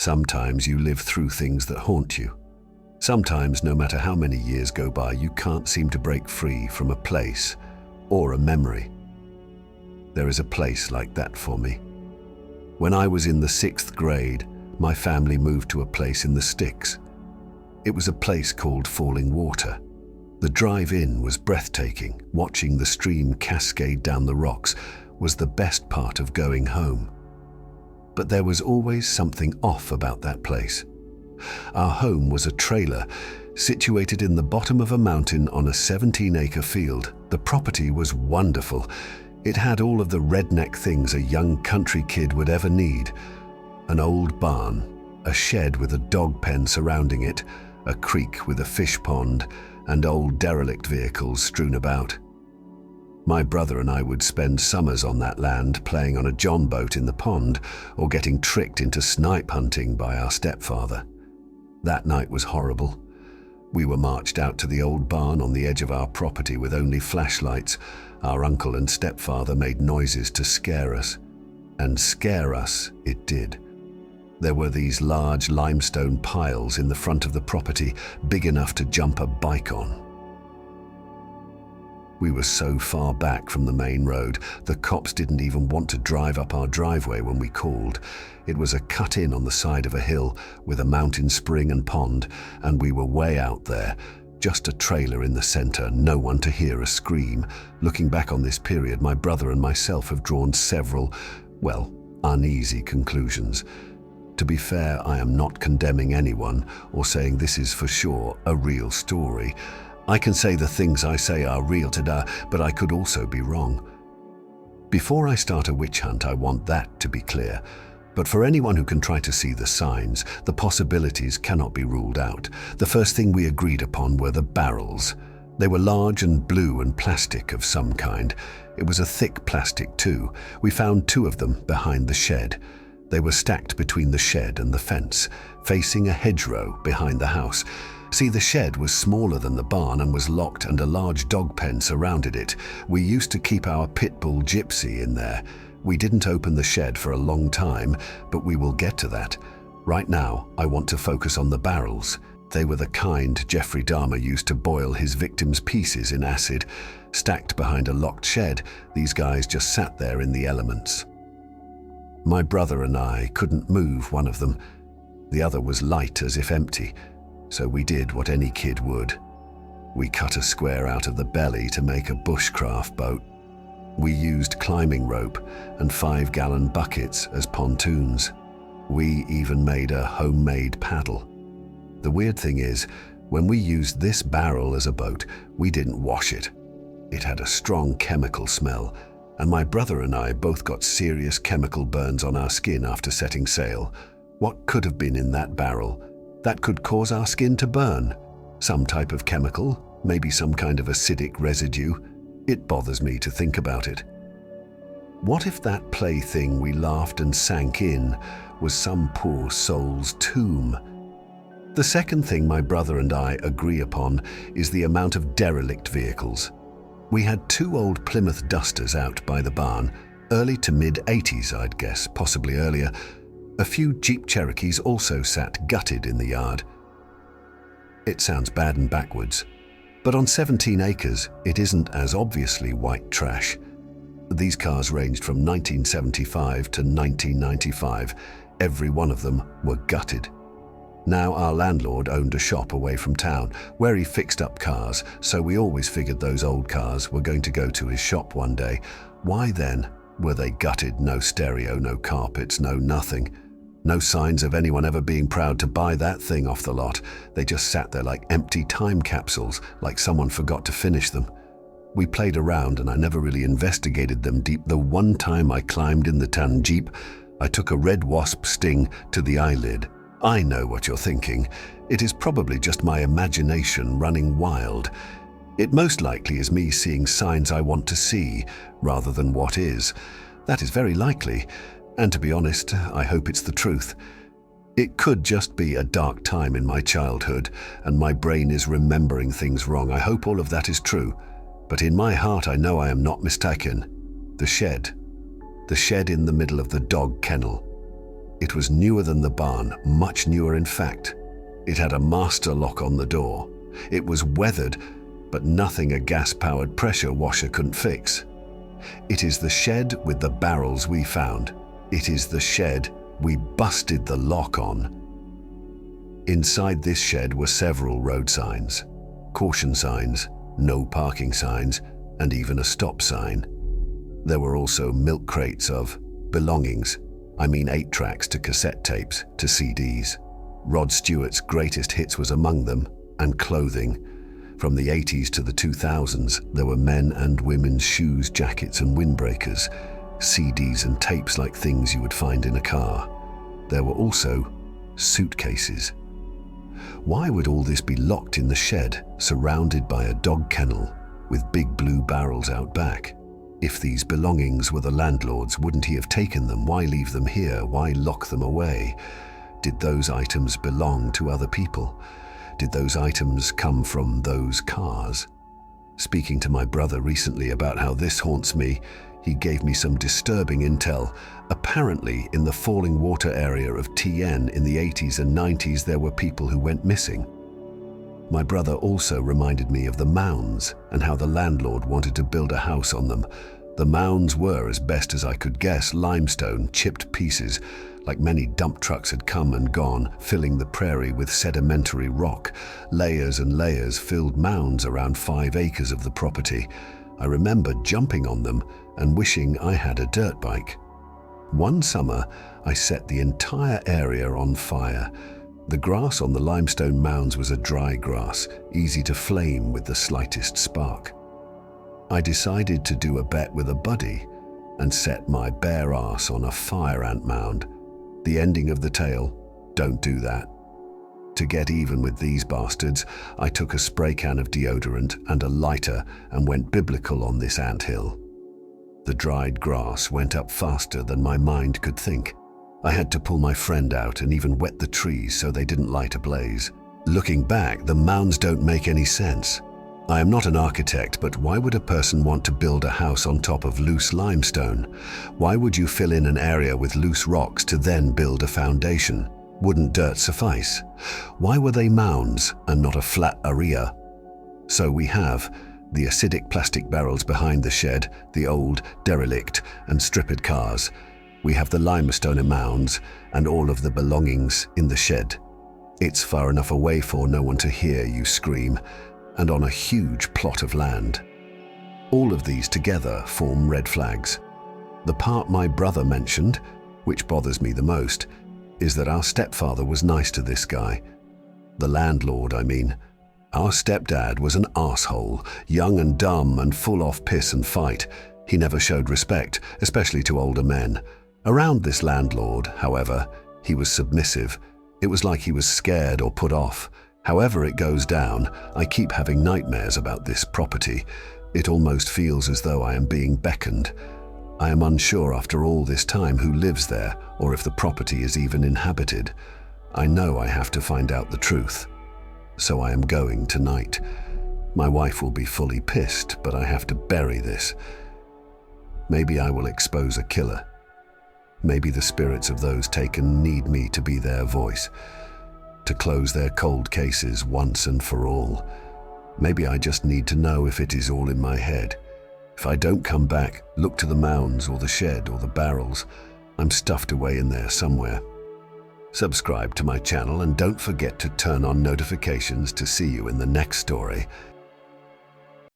Sometimes you live through things that haunt you. Sometimes, no matter how many years go by, you can't seem to break free from a place or a memory. There is a place like that for me. When I was in the 6th grade, my family moved to a place in the sticks. It was a place called Falling Water. The drive-in was breathtaking. Watching the stream cascade down the rocks was the best part of going home. But there was always something off about that place. Our home was a trailer situated in the bottom of a mountain on a 17-acre field. The property was wonderful. It had all of the redneck things a young country kid would ever need. An old barn, a shed with a dog pen surrounding it, a creek with a fish pond, and old derelict vehicles strewn about. My brother and I would spend summers on that land playing on a john boat in the pond or getting tricked into snipe hunting by our stepfather. That night was horrible. We were marched out to the old barn on the edge of our property with only flashlights. Our uncle and stepfather made noises to scare us. And scare us it did. There were these large limestone piles in the front of the property, big enough to jump a bike on. We were so far back from the main road, the cops didn't even want to drive up our driveway when we called. It was a cut-in on the side of a hill with a mountain spring and pond, and we were way out there. Just a trailer in the center, no one to hear a scream. Looking back on this period, my brother and myself have drawn several, well, uneasy conclusions. To be fair, I am not condemning anyone or saying this is for sure a real story. I can say the things I say are real today, but I could also be wrong. Before I start a witch hunt, I want that to be clear. But for anyone who can try to see the signs, the possibilities cannot be ruled out. The first thing we agreed upon were the barrels. They were large and blue and plastic of some kind. It was a thick plastic too. We found 2 of them behind the shed. They were stacked between the shed and the fence, facing a hedgerow behind the house. See, the shed was smaller than the barn and was locked, and a large dog pen surrounded it. We used to keep our pit bull Gypsy in there. We didn't open the shed for a long time, but we will get to that. Right now, I want to focus on the barrels. They were the kind Jeffrey Dahmer used to boil his victims' pieces in acid. Stacked behind a locked shed, these guys just sat there in the elements. My brother and I couldn't move one of them. The other was light as if empty, so we did what any kid would. We cut a square out of the belly to make a bushcraft boat. We used climbing rope and 5-gallon buckets as pontoons. We even made a homemade paddle. The weird thing is, when we used this barrel as a boat, we didn't wash it. It had a strong chemical smell, and my brother and I both got serious chemical burns on our skin after setting sail. What could have been in that barrel that could cause our skin to burn? Some type of chemical, maybe some kind of acidic residue. It bothers me to think about it. What if that plaything we laughed and sank in was some poor soul's tomb? The second thing my brother and I agree upon is the amount of derelict vehicles. We had 2 old Plymouth Dusters out by the barn, early to mid-80s, I'd guess, possibly earlier. A few Jeep Cherokees also sat gutted in the yard. It sounds bad and backwards, but on 17 acres, it isn't as obviously white trash. These cars ranged from 1975 to 1995. Every one of them were gutted. Now our landlord owned a shop away from town where he fixed up cars, so we always figured those old cars were going to go to his shop one day. Why then were they gutted? No stereo, no carpets, no nothing. No signs of anyone ever being proud to buy that thing off the lot. They just sat there like empty time capsules, like someone forgot to finish them. We played around and I never really investigated them deep. The one time I climbed in the tan Jeep, I took a red wasp sting to the eyelid. I know what you're thinking. It is probably just my imagination running wild. It most likely is me seeing signs I want to see, rather than what is. That is very likely, and to be honest, I hope it's the truth. It could just be a dark time in my childhood, and my brain is remembering things wrong. I hope all of that is true, but in my heart I know I am not mistaken. The shed in the middle of the dog kennel. It was newer than the barn, much newer in fact. It had a master lock on the door. It was weathered, but nothing a gas-powered pressure washer couldn't fix. It is the shed with the barrels we found. It is the shed we busted the lock on. Inside this shed were several road signs, caution signs, no parking signs, and even a stop sign. There were also milk crates of belongings, 8 tracks to cassette tapes to CDs. Rod Stewart's greatest hits was among them, and clothing. From the 80s to the 2000s, there were men and women's shoes, jackets and windbreakers, CDs and tapes like things you would find in a car. There were also suitcases. Why would all this be locked in the shed, surrounded by a dog kennel, with big blue barrels out back? If these belongings were the landlord's, wouldn't he have taken them? Why leave them here? Why lock them away? Did those items belong to other people? Did those items come from those cars? Speaking to my brother recently about how this haunts me, he gave me some disturbing intel. Apparently, in the falling water area of TN in the 80s and 90s, there were people who went missing. My brother also reminded me of the mounds and how the landlord wanted to build a house on them. The mounds were, as best as I could guess, limestone, chipped pieces, like many dump trucks had come and gone, filling the prairie with sedimentary rock. Layers and layers filled mounds around 5 acres of the property. I remember jumping on them and wishing I had a dirt bike. One summer, I set the entire area on fire. The grass on the limestone mounds was a dry grass, easy to flame with the slightest spark. I decided to do a bet with a buddy and set my bare ass on a fire ant mound. The ending of the tale: don't do that. To get even with these bastards, I took a spray can of deodorant and a lighter and went biblical on this anthill. The dried grass went up faster than my mind could think. I had to pull my friend out and even wet the trees so they didn't light ablaze. Looking back, the mounds don't make any sense. I am not an architect, but why would a person want to build a house on top of loose limestone? Why would you fill in an area with loose rocks to then build a foundation? Wouldn't dirt suffice? Why were they mounds and not a flat area? So we have the acidic plastic barrels behind the shed, the old, derelict and stripped cars. We have the limestone mounds and all of the belongings in the shed. It's far enough away for no one to hear you scream, and on a huge plot of land. All of these together form red flags. The part my brother mentioned, which bothers me the most, is that our stepfather was nice to this guy. The landlord, I mean. Our stepdad was an arsehole, young and dumb and full of piss and fight. He never showed respect, especially to older men. Around this landlord, however, he was submissive. It was like he was scared or put off. However it goes down, I keep having nightmares about this property. It almost feels as though I am being beckoned. I am unsure after all this time who lives there or if the property is even inhabited. I know I have to find out the truth. So I am going tonight. My wife will be fully pissed, but I have to bury this. Maybe I will expose a killer. Maybe the spirits of those taken need me to be their voice, to close their cold cases once and for all. Maybe I just need to know if it is all in my head. If I don't come back, look to the mounds or the shed or the barrels. I'm stuffed away in there somewhere. Subscribe to my channel and don't forget to turn on notifications to see you in the next story.